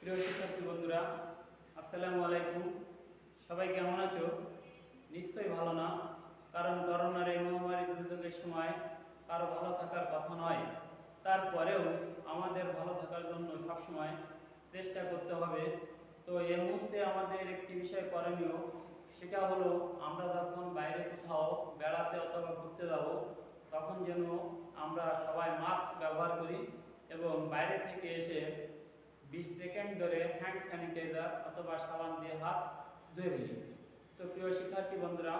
প্রিয় শিক্ষার্থী বন্ধুরা, আসসালামু আলাইকুম। সবাই কেমন আছো? নিশ্চয়ই ভালো না, কারণ করোনার এই মহামারী দুর্যোগের সময় কারো ভালো থাকার কথা নয়। তারপরেও আমাদের ভালো থাকার জন্য সবসময় চেষ্টা করতে হবে। তো এই মুহূর্তে আমাদের একটি বিষয় করণীয়, সেটা হলো আমরা যখন বাইরে কোথাও বেড়াতে অথবা ঘুরতে যাব, তখন যেন আমরা সবাই মাস্ক ব্যবহার করি এবং বাইরে থেকে এসে 20 সেকেন্ড ধরে হ্যান্ড স্যানিটাইজার অথবা সাবান দিয়ে হাত ধুয়ে ফেলি। তো প্রিয় শিক্ষার্থী বন্ধুরা,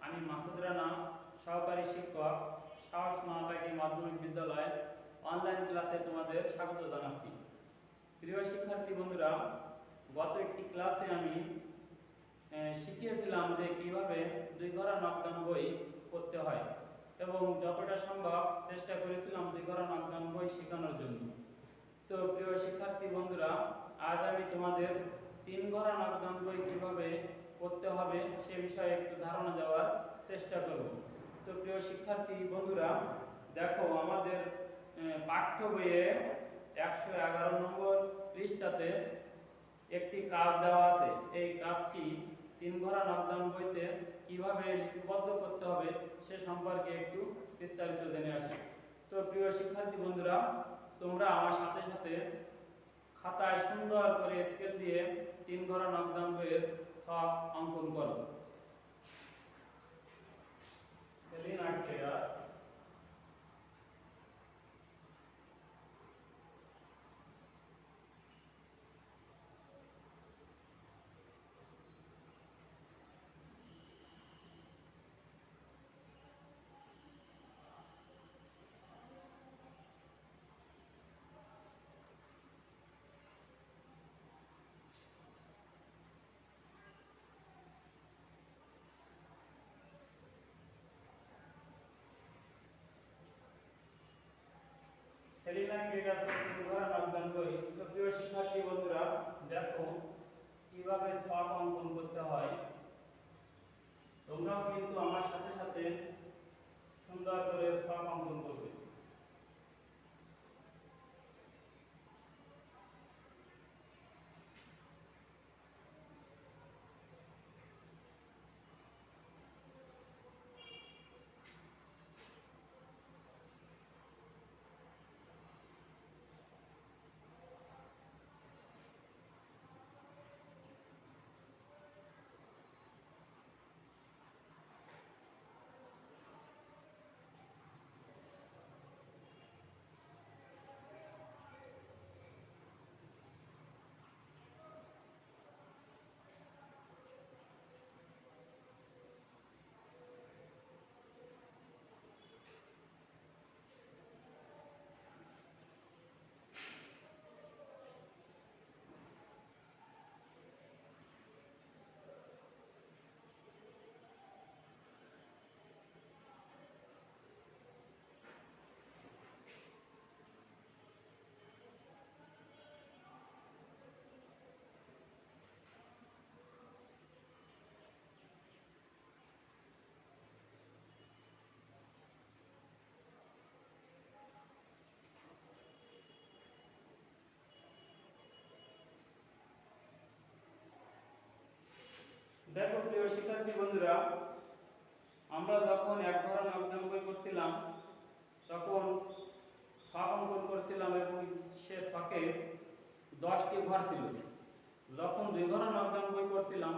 আমি মাসুদ রানা, সহকারী শিক্ষক, সাহস মহাকালী মাধ্যমিক বিদ্যালয় অনলাইন ক্লাসে তোমাদের স্বাগত জানাচ্ছি। প্রিয় শিক্ষার্থী বন্ধুরা, গত একটি ক্লাসে আমি শিখিয়েছিলাম যে কীভাবে 2 ঘোড়া নকদান বই করতে হয় এবং যতটা সম্ভব চেষ্টা করেছিলাম 2 ঘোড়া নকদান বই শেখানোর জন্য। তো প্রিয় শিক্ষার্থী বন্ধুরা, আজ আমি তোমাদের 3 ঘোড়া নকদান বই কীভাবে করতে হবে সে বিষয়ে একটু ধারণা দেওয়ার চেষ্টা করব। তো প্রিয় শিক্ষার্থী বন্ধুরা, দেখো আমাদের পাঠ্য বইয়ে 111 নম্বর পৃষ্ঠাতে একটি কাজ দেওয়া আছে। এই কাজটি 3 ঘোড়া নকদান বইতে কিভাবে লিপিবদ্ধ করতে হবে সে সম্পর্কে একটু বিস্তারিত জেনে আসি। তো প্রিয় শিক্ষার্থী বন্ধুরা, তোমরা আমার সাথে সাথে খাতায় সুন্দর করে স্কেল দিয়ে 3 ঘোড়া নকদান বইয়ের ছক অঙ্কন করো। তো প্রিয় শিক্ষার্থী বন্ধুরা, দেখো কিভাবে ছক অঙ্কন করতে হয়। তোমরাও কিন্তু আমার সাথে সাথে সুন্দর করে ছক অঙ্কন করবে। দেখো প্রিয় শিক্ষার্থী বন্ধুরা, আমরা যখন 1 ঘোড়া নকদান বই করছিলাম তখন ছক অঙ্কন করছিলাম এবং সে ছকে 10টি ঘর ছিল। যখন 2 ঘোড়া নকদান বই করছিলাম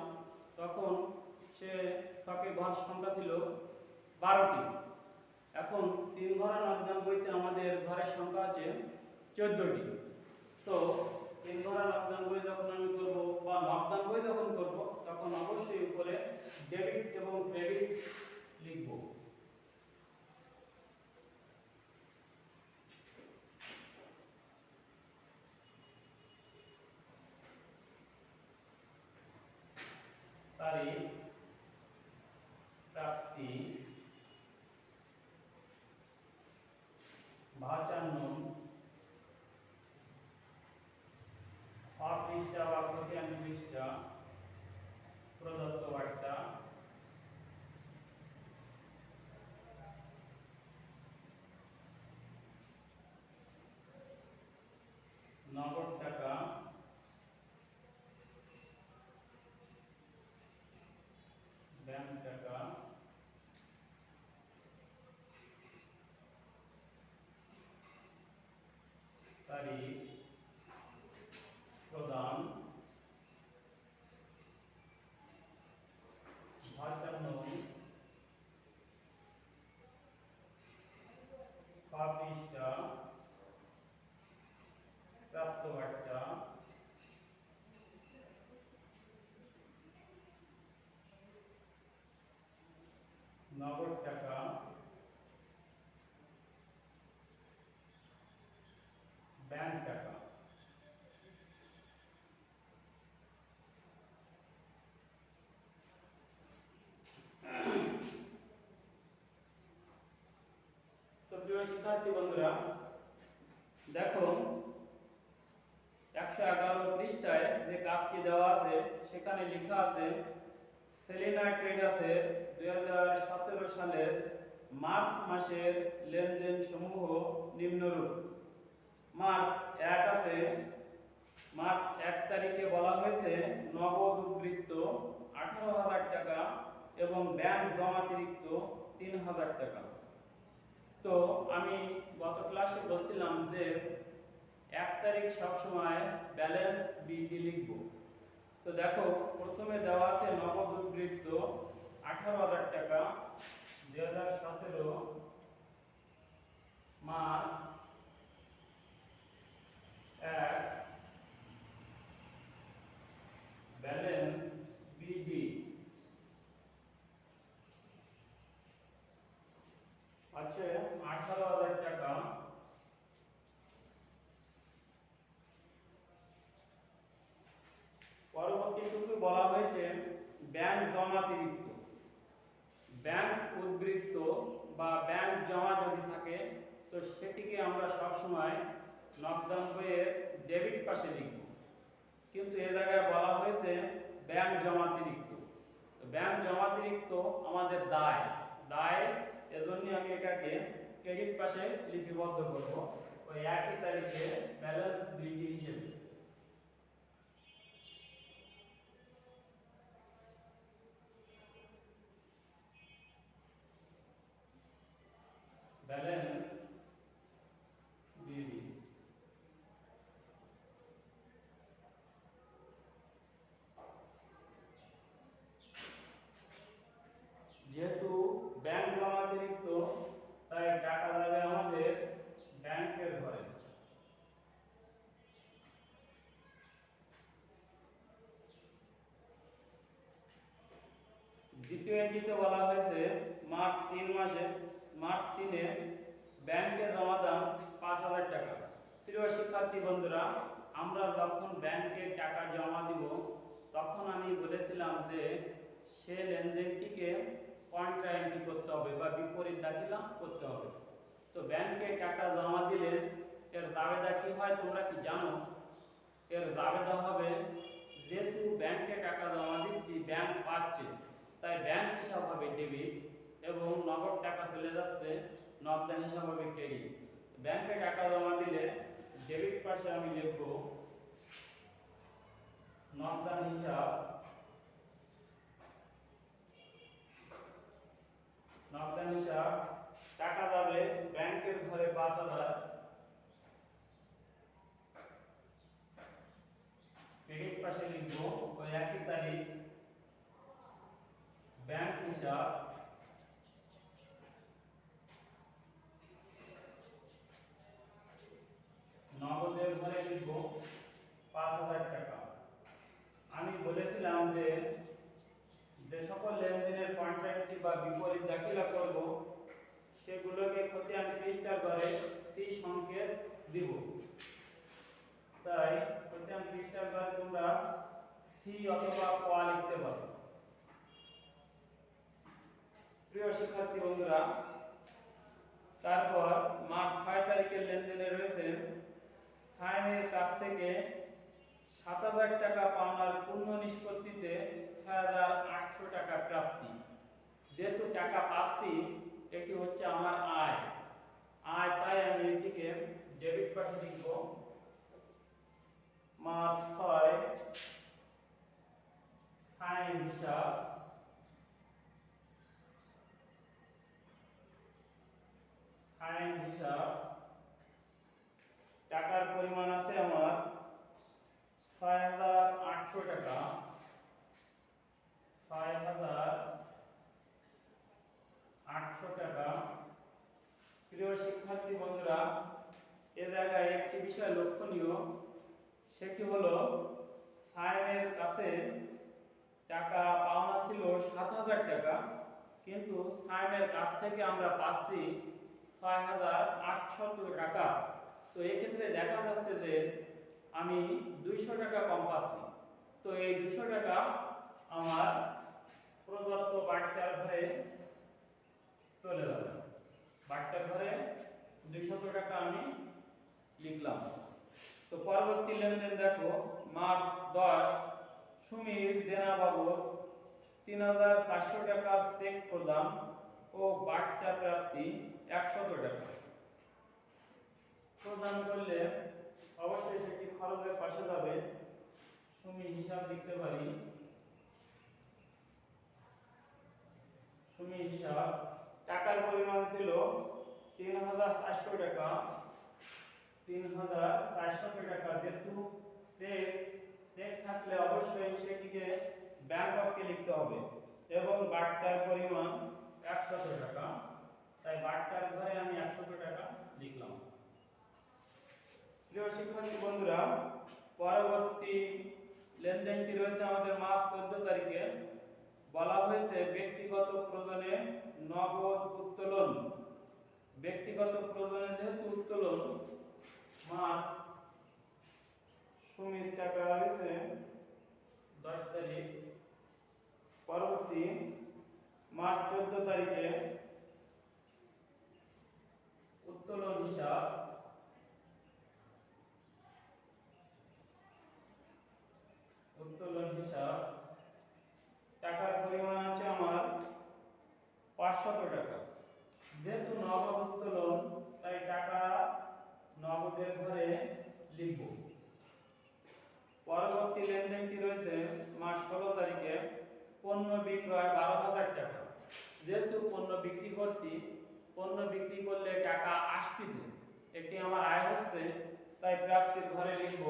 তখন সে ছকে ঘর সংখ্যা ছিল 12টি। এখন 3 ঘোড়া নকদান বইতে আমাদের ঘরের সংখ্যা আছে 14টি। তো 3 ঘোড়া নকদান বই যখন আমি করব বা নকদান বই যখন করব তখন অবশ্যই উপরে ডেবিট এবং ক্রেডিট লিখব। তারিখ, প্রাপ্তি, ভাষার নাম, পৃষ্ঠা বা প্রতিষ্ঠান পৃষ্ঠা, প্রদত্ত বার্তা, তারিখ প্রদান ভাষার নং পৃষ্ঠা প্রাপ্ত বার্তা নগদ টাকা ব্যাংক টাকা। তো প্রিয় শিক্ষার্থী বন্ধুরা, দেখো 111 পৃষ্ঠায় যে কাজটি দেওয়া আছে সেখানে লেখা আছে সেলিনা ট্রেডার্সের 2017 সালের মার্চ মাসের লেনদেন সমূহ নিম্নরূপ। মার্চ 1 আছে, মার্চ 1 তারিখে বলা হয়েছে নগদ উদ্বৃত্ত 18,000 টাকা এবং ব্যাংক জমাতিরিক্ত 3,000 টাকা। তো আমি গত ক্লাসে বলছিলাম যে 1 তারিখ সবসময় ব্যালেন্স বিডি লিখব। তো দেখো প্রথমে দেওয়া আছে নগদ উদ্বৃত্ত 18,000 টাকা 2017 মার্চ 1 ব্যালেন্স বিডি। আচ্ছা 18,000 টাকা পরবর্তী টুকু বলা হয়েছে ব্যাংক জমাতিরিক্ত। ব্যাংক উদ্বৃত্ত বা ব্যাংক জমা যদি থাকে তো সেটিকে আমরা সবসময় নকদান বইয়ের ডেবিট পাশে লিখব, কিন্তু এ জায়গায় বলা হয়েছে ব্যাংক জমাতিরিক্ত। তো ব্যাংক জমাতিরিক্ত আমাদের দায় দায়, এজন্য আমি এটাকে ক্রেডিট পাশে লিপিবদ্ধ করব ওই একই তারিখে ব্যালেন্স বিডি হিসেবে। ব্যালেন্স বিডি যেহেতু ব্যাংক জমাতিরিক্ত তাই টাকা যাবে আমাদের ব্যাংকের ঘরে। দ্বিতীয় এন্ট্রিতে বলা হয়েছে মার্চ 3-এ ব্যাংকে জমা দাম 5,000 টাকা। প্রিয় শিক্ষার্থী বন্ধুরা, আমরা যখন ব্যাংকে টাকা জমা দিব তখন আমি বলেছিলাম যে সে লেনদেনটিকে কন্ট্রা এন্ট্রি করতে হবে বা বিপরীত দাখিলা করতে হবে। তো ব্যাংকে টাকা জমা দিলে এর দাবেদা কি হয় তোমরা কি জানো? এর দাবেদা হবে যেহেতু ব্যাংকে টাকা জমা দিচ্ছি, ব্যাংক পাচ্ছে, তাই ব্যাংক হিসাব হবে ডেবিট এবং নগদ টাকা চলে যাচ্ছে নগদান হিসাব হবে ক্রেডিট। ব্যাংকে টাকা জমা দিলে ডেবিট পাশে আমি লিখব নগদান হিসাব, নগদান হিসাব টাকা যাবে ব্যাংকের ঘরে 5,000, ক্রেডিট পাশে লিখব ওই একই তারিখ ব্যাংক হিসাব নগদের ঘরে লিখব 5,000 টাকা। আমি বলেছিলাম যে যে সকল লেনদেনের কন্ট্রাক্টটি বা বিপরীত দাখিলা করব সেগুলোকে খতিয়ান পৃষ্ঠার ঘরে সি সংকেত দিব। তাই খতিয়ান পৃষ্ঠার ঘরে তোমরা সি অথবা ক লিখতে পারো। প্রিয় শিক্ষার্থী বন্ধুরা, তারপর মার্চ 6 তারিখের লেনদেনে রয়েছে সাইনের কাছ থেকে 7,000 টাকা পাওনার পূর্ণ নিষ্পত্তিতে 6,800 টাকা প্রাপ্তি। যেহেতু টাকা পাচ্ছি এটি হচ্ছে আমার আয়, তাই আমি এটিকে ডেবিট পাশে লিখব। মার্চ 6 সাইন হিসাব টাকার পরিমাণ জায়গায় একটি বিষয় লক্ষণীয়, সেটি হলো সায়েমের কাছে টাকা পাওনা ছিল 7,000 টাকা, কিন্তু সায়েমের কাছ থেকে আমরা পাচ্ছি 6,800 টাকা। তো এক্ষেত্রে দেখা যাচ্ছে যে আমি 200 টাকা কম পাচ্ছি। তো এই 200 টাকা আমার প্রদত্ত বাট্টার ঘরে চলে যাবে। বাট্টার ঘরে 200 টাকা আমি লিখলাম। তো পরবর্তী লেনদেন দেখো, মার্চ 10 সুমির দেনা বাবদ 3,400 টাকার চেক প্রদান ও বাট্টা প্রাপ্তি 100 টাকা। প্রদান করলে অবশ্যই সেটি খরচের পাশে যাবে। সুমি হিসাব লিখতে পারি। সুমি হিসাব, টাকার পরিমাণ ছিল 3,400 টাকা। 3,400 টাকা, যেহেতু চেক থাকলে অবশ্যই সেটিকে ব্যাংক অফকে লিখতে হবে এবং বাট্টার পরিমাণ 100 টাকা, তাই বাট্টার ঘরে আমি 100 টাকা লিখলাম। প্রিয় শিক্ষার্থী বন্ধুরা, পরবর্তী লেনদেনটি রয়েছে আমাদের মার্চ 14 তারিখে। বলা হয়েছে ব্যক্তিগত প্রয়োজনে নগদ উত্তোলন। ব্যক্তিগত প্রয়োজনে যেহেতু উত্তোলন, মার্চ সুমির টাকা রয়েছে 10 তারিখ। পরবর্তী মার্চ 14 তারিখে উত্তোলন হিসাব, টাকার পরিমাণ আছে আমার 500 টাকা। যেহেতু নগদ উত্তোলন, তাই টাকা নগদের ঘরে লিখব। পরবর্তী লেনদেনটি রয়েছে মার্চ 16 তারিখে। পণ্য বিক্রয় 12,000 টাকা। যেহেতু পণ্য বিক্রি করছি, পণ্য বিক্রি করলে টাকা আসতেছে, এটি আমার আয় হচ্ছে, তাই প্রাপ্তির ঘরে লিখব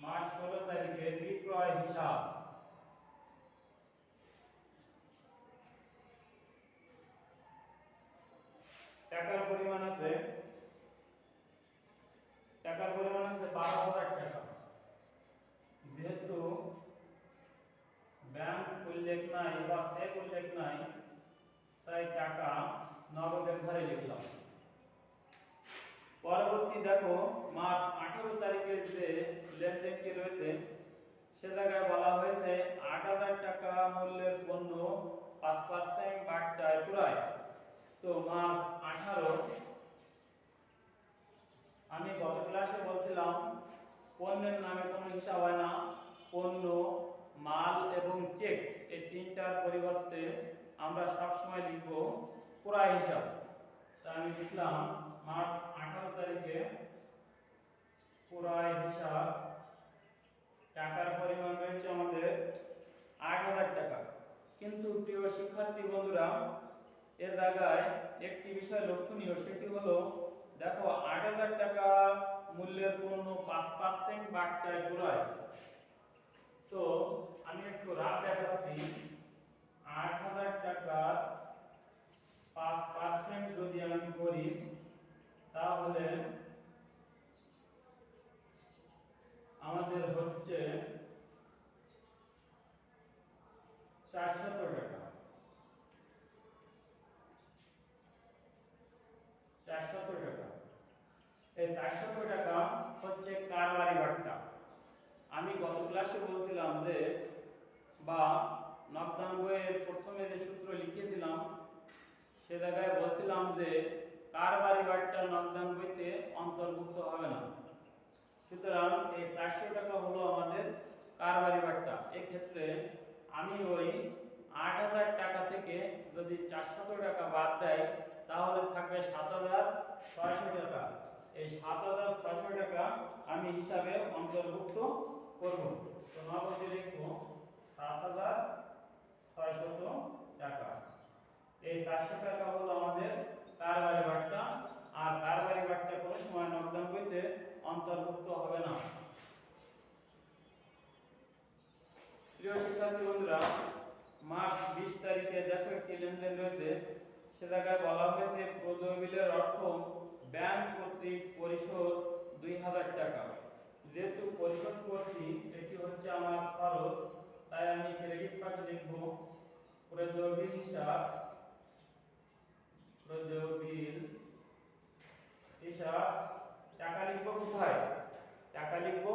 মার্চ 16 তারিখে বিক্রয় হিসাব। টাকার পরিমাণ আছে 12,000 টাকা। যেহেতু ব্যাংক উল্লেখ নাই বা চেক উল্লেখ নাই, তাই টাকা নগদের ঘরে লিখলাম। পরবর্তী দেখো, মার্চ 18 তারিখের যে লেনদেনটি রয়েছে, সে জায়গায় বলা হয়েছে 8,000 টাকা মূল্যের পণ্য 5% বাট্টায় পুরায়। তো মার্চ 18, আমি গত ক্লাসে বলছিলাম পণ্যের নামে কোনো হিসাব হয় না, পণ্য, মাল এবং চেক এই তিনটার পরিবর্তে আমরা সবসময় লিখব পুরায় হিসাব। তা আমি লিখলাম মার্চ 18 তারিখে পুরায় হিসাব। টাকার পরিমাণ রয়েছে আমাদের 8,000 টাকা। কিন্তু প্রিয় শিক্ষার্থী বন্ধুরা, এর জায়গায় একটি বিষয় লক্ষণীয়, সেটি হলো দেখো 8,000 টাকা মূল্যের পণ্য 5% বাট্টায় পুরায়। তো আমি একটু রাফ দেখাচ্ছি। 8,000 টাকা 5% যদি আমি করি, তাহলে আমাদের হচ্ছে 400 টাকা। 400 টাকা, এই 400 টাকা হচ্ছে কারবারি বাট্টা। আমি গত ক্লাসে বলছিলাম যে, বা নকদান বইয়ের প্রথমে যে সূত্র লিখেছিলাম, সে জায়গায় বলছিলাম যে কারবারি বাট্টা নকদান বইতে অন্তর্ভুক্ত হবে না। সুতরাং এই 400 টাকা হলো আমাদের কারবারি বাট্টা। এক্ষেত্রে আমি ওই 8,000 টাকা থেকে যদি 400 টাকা বাদ দেয়, তাহলে থাকবে 7,600 টাকা। এই 7,600 টাকা আমি হিসাবে অন্তর্ভুক্ত করব। তো নগদে লিখব 7,600 টাকা। এই 400 টাকা হলো আমাদের কারবারি বাট্টা, আর কারবারি বাট্টা কোনো সময় নকদান বইতে অন্তর্ভুক্ত হবে না। প্রিয় শিক্ষার্থী বন্ধুরা, মার্চ 20 তারিখে দেখো একটি লেনদেন রয়েছে। সে জায়গায় বলা হয়েছে প্রদেয় বিলের অর্থ ব্যাংক কর্তৃক পরিশোধ টাকা। যেহেতু পরিশোধ করছি এটি হচ্ছে আমার খরচ, তাই আমি ক্রেডিট পাশে লিখব প্রদেয় বিল হিসাব, প্রদেয় বিল হিসাব। টাকা লিখব কোথায়? টাকা লিখব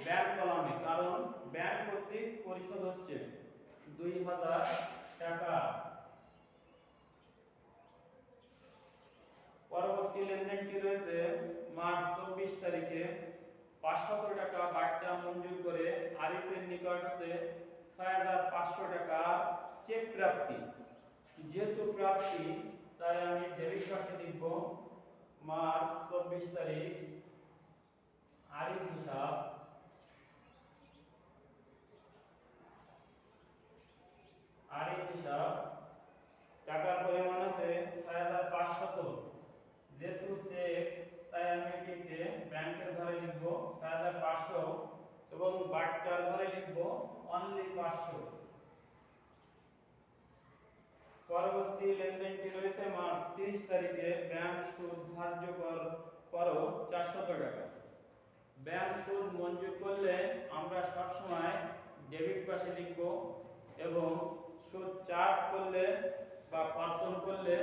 ব্যাংক কলামে, কারণ ব্যাংক কর্তৃক পরিশোধ হচ্ছে 2000 টাকা। পরবর্তী লেনদেনটি রয়েছে মার্চ 24 তারিখে 500 টাকা বার্তা মঞ্জুর করে আরিফের নিকট হতে 6500 টাকা চেক প্রাপ্তি। যেহেতু প্রাপ্তি তাই আমি ডেবিট কার্ডে লিখব মার্চ 24 তারিখ আরিফ হিসাব, আরিফ হিসাব। টাকার পরিমাণ আছে 6500। যেহেতু চেক তাই আমি এটিকে ব্যাংকের ঘরে লিখব 6500 এবং বার্তার ঘরে লিখব অনলি 500। পরবর্তী লেনদেনটি রয়েছে মার্চ 30 তারিখে ব্যাংক সুদ ধার্য করো 400 টাকা। ব্যাংক সুদ মঞ্জুর করলে আমরা সবসময় ডেবিট পাশে লিখব এবং সুদ চার্জ করলে বা কর্তন করলে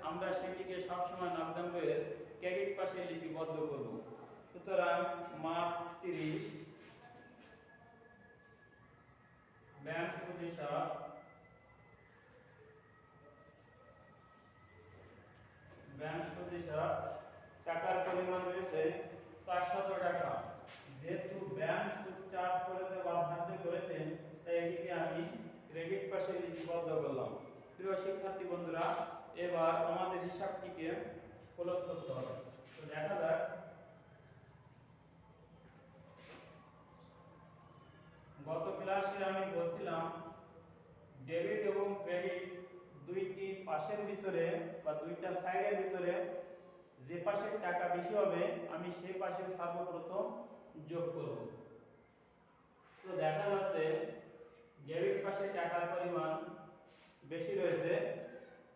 আমরা সেটিকে সবসময় নগদানবইয়ের ক্রেডিট পাশে লিপিবদ্ধ করব। সুতরাং মার্চ 30 ব্যাংক সুদ হিসাব, ব্যাংক সুদ হিসাব। টাকার পরিমাণ রয়েছে 400 টাকা। যেহেতু ব্যাংক সুদ চার্জ করেছে বা ধার্য করেছে তাই এটিকে আমি ক্রেডিট পাশে লিপিবদ্ধ করলাম। প্রিয় শিক্ষার্থী বন্ধুরা, এবার আমাদের হিসাবটিকে ক্লোজ করতে হবে। তো দেখা যাক, গত ক্লাসে আমি বলছিলাম ডেবিট এবং ক্রেডিট দুইটি পাশের ভিতরে বা দুইটা সাইডের ভিতরে যে পাশের টাকা বেশি হবে আমি সেই পাশে সর্বপ্রথম যোগ করব। তো দেখা যাচ্ছে ডেবিট পাশে টাকার পরিমাণ বেশি রয়েছে,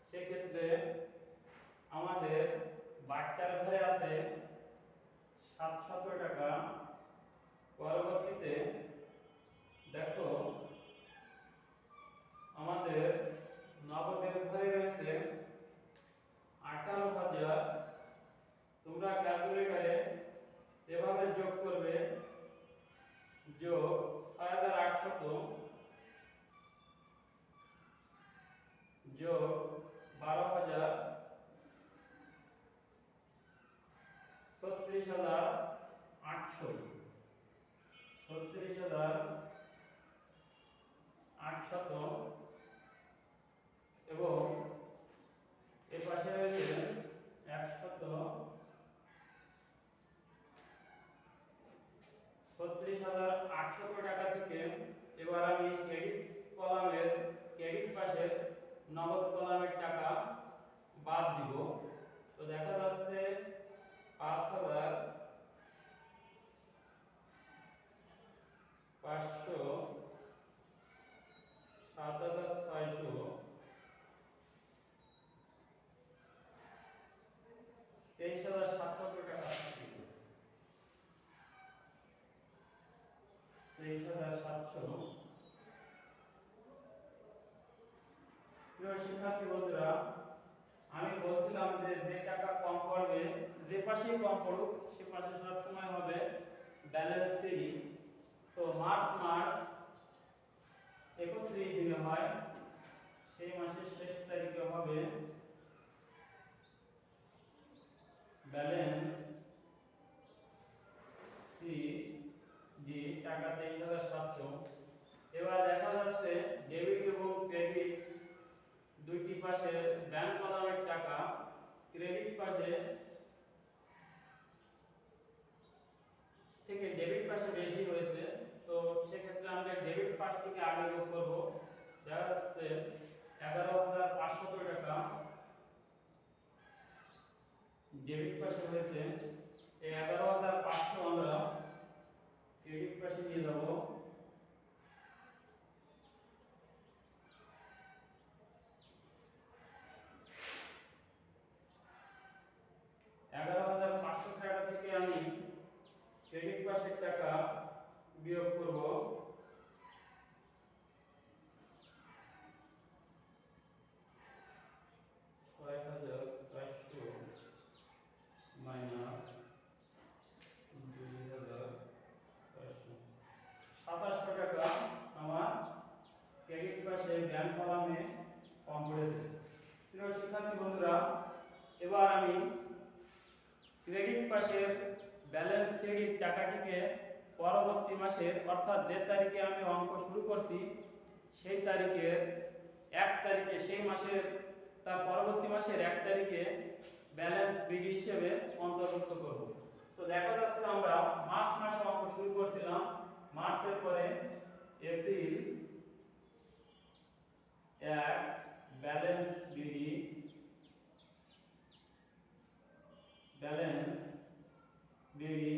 সেক্ষেত্রে আমাদের বার্তার ঘরে আছে 700 টাকা। পরবর্তীতে দেখো আমাদের নগদের ঘরে রয়েছে 18,000। তোমরা ক্যালকুলেটরে এভাবে যোগ করবে, যোগ 6800 যোগ 12,000 36,800 36,800 এবং এর পাশে রয়েছে 36,800 টাকা থেকে এবার আমি ক্রেডিট কলামের ক্রেডিট পাশে নগদ কলামের টাকা বাদ দিব। তো দেখা যাচ্ছে 5,000, 500, 7,600, 23,700 টাকা, 23,700। প্রিয় শিক্ষার্থী বন্ধুরা, আমি বলছিলাম যে যে টাকা কম পড়বে, যে পাশে কম পড়ুক সে পাশে সব সময় হবে ব্যালেন্স সিরিজ। তো মার্চ 31 দিনে হয়, সেই মাসের শেষ তারিখে হবে ব্যালেন্স ডি টাকা 23,700। এবার দেখা যাচ্ছে ডেবিট এবং ক্রেডিট দুইটি পাশে ব্যাংক কলামের টাকা ক্রেডিট পাশে থেকে ডেবিট পাশে বেশি হয়েছে। তো সেক্ষেত্রে আমরা ডেবিট পাশটিকে আগে যোগ করব। দেখা যাচ্ছে 11,500 টাকা ডেবিট পাশে হয়েছে। এই 11,500 আমরা ক্রেডিট পাশে নিয়ে যাব। টাকা থেকে আমি ক্রেডিট পাশের টাকা বিয়োগ করব ৬৫০০ মাইনাস ২৫০০। ২৭০০ টাকা আমার ক্রেডিট পাশে ব্যাংক কলামে কম পড়েছে। প্রিয় শিক্ষার্থী বন্ধুরা, এবার আমি ক্রেডিট পাশের ব্যালেন্স ক্রেডিট টাকাটিকে পরবর্তী মাসের অর্থাৎ যে তারিখে আমি অঙ্ক শুরু করছি সেই তারিখের ১ তারিখে, সেই মাসের তার পরবর্তী মাসের ১ তারিখে ব্যালেন্স বিডি হিসেবে অন্তর্ভুক্ত করব। তো দেখা যাচ্ছে আমরা মার্চ মাসে অঙ্ক শুরু করছিলাম, মার্চের পরে April ১ balance BD, balance BD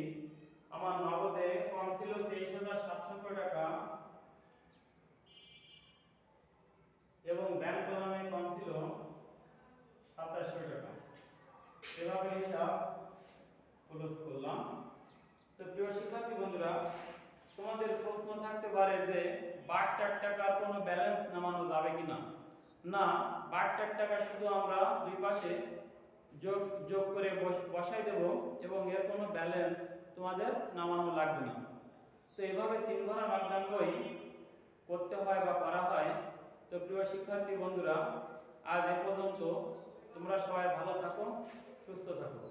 আমার নগদে কম ছিল ২৩,৭০০ টাকা এবং ব্যাংক কলামে কম ছিল ২৭০০ টাকা। এভাবে হিসাব ক্লোজ করলাম। তো প্রিয় শিক্ষার্থী বন্ধুরা, তোমাদের প্রশ্ন থাকতে পারে যে ৬২ টাকার কোনো ব্যালেন্স নামানো যাবে কিনা। না, ৬২ টাকা শুধু আমরা দুই পাশে যোগ করে বসাই দেব এবং এর কোনো ব্যালেন্স তোমাদের নামানো লাগবে না। তো এভাবে ৩ ঘর মাধ্যমই করতে হয় বা করা হয়। তো প্রিয় শিক্ষার্থী বন্ধুরা, আজ এ পর্যন্ত। তোমরা সবাই ভালো থাকো, সুস্থ থাকো।